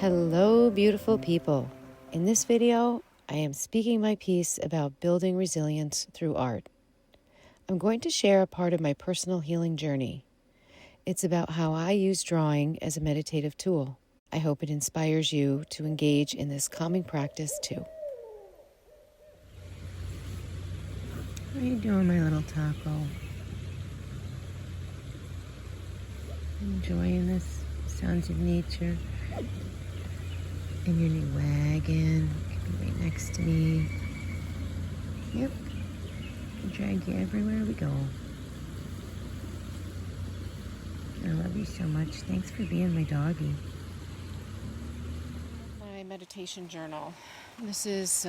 Hello, beautiful people. In this video, I am speaking my piece about building resilience through art. I'm going to share a part of my personal healing journey. It's about how I use drawing as a meditative tool. I hope it inspires you to engage in this calming practice too. What are you doing, my little taco? Enjoying this sounds of nature in your new wagon, right next to me. Yep, drag you everywhere we go. I love you so much. Thanks for being my doggy. My meditation journal. This is,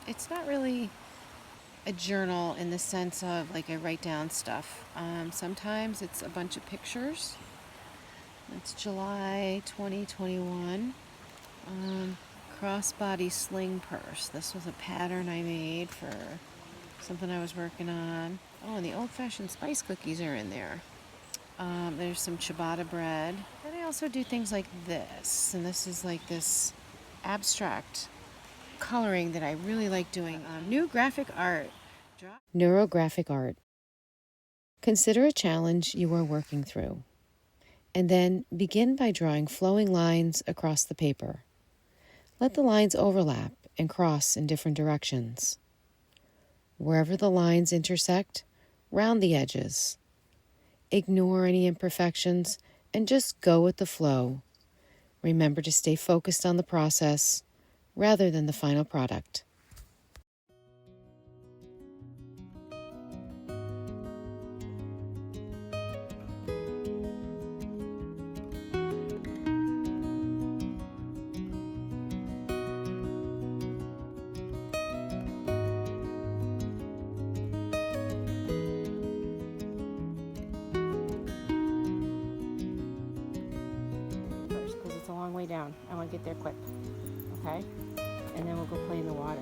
it's not really a journal in the sense of like I write down stuff. Sometimes it's a bunch of pictures. It's July 2021. Crossbody sling purse. This was a pattern I made for something I was working on. Oh, and the old-fashioned spice cookies are in there. There's some ciabatta bread. And I also do things like this. And this is like this abstract coloring that I really like doing. Neurographic art. Neurographic art. Consider a challenge you are working through. And then begin by drawing flowing lines across the paper. Let the lines overlap and cross in different directions. Wherever the lines intersect, round the edges. Ignore any imperfections and just go with the flow. Remember to stay focused on the process rather than the final product. Because it's a long way down. I want to get there quick. Okay? And then we'll go play in the water.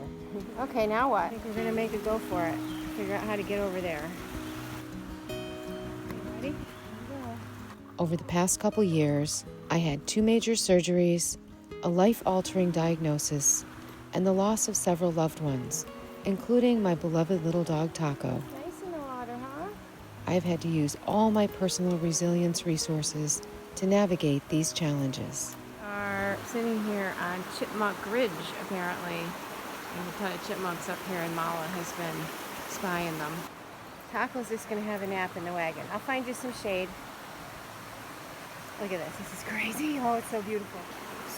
Okay, now what? I think we're going to make a go for it. Figure out how to get over there. You ready? Yeah. Over the past couple years, I had 2 major surgeries, a life-altering diagnosis, and the loss of several loved ones, including my beloved little dog Taco. Nice in the water, huh? I've had to use all my personal resilience resources to navigate these challenges. Are sitting here on Chipmunk Ridge, apparently. And the ton of chipmunks up here, and Mala has been spying them. Taco's just going to have a nap in the wagon. I'll find you some shade. Look at this. This is crazy. Oh, it's so beautiful.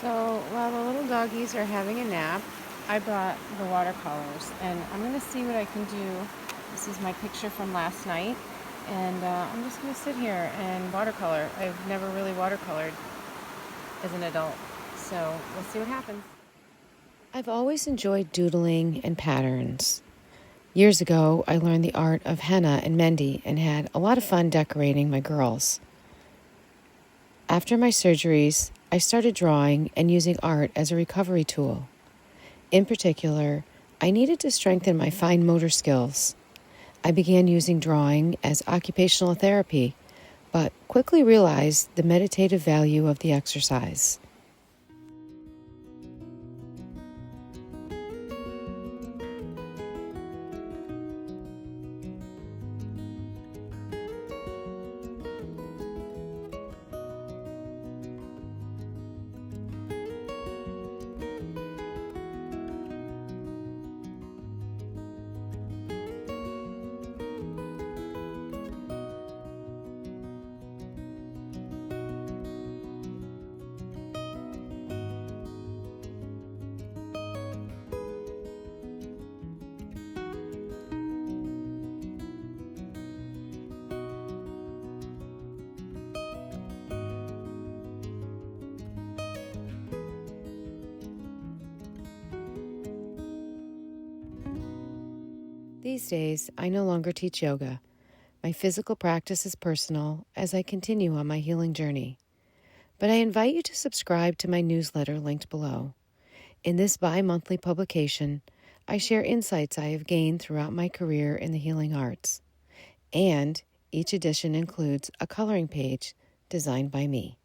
So while the little doggies are having a nap, I brought the watercolors, and I'm going to see what I can do. This is my picture from last night. And I'm just going to sit here and watercolor. I've never really watercolored as an adult, so we'll see what happens. I've always enjoyed doodling and patterns. Years ago, I learned the art of henna and mehndi and had a lot of fun decorating my girls. After my surgeries, I started drawing and using art as a recovery tool. In particular, I needed to strengthen my fine motor skills. I began using drawing as occupational therapy, but quickly realized the meditative value of the exercise. These days, I no longer teach yoga. My physical practice is personal as I continue on my healing journey. But I invite you to subscribe to my newsletter linked below. In this bi-monthly publication, I share insights I have gained throughout my career in the healing arts. And each edition includes a coloring page designed by me.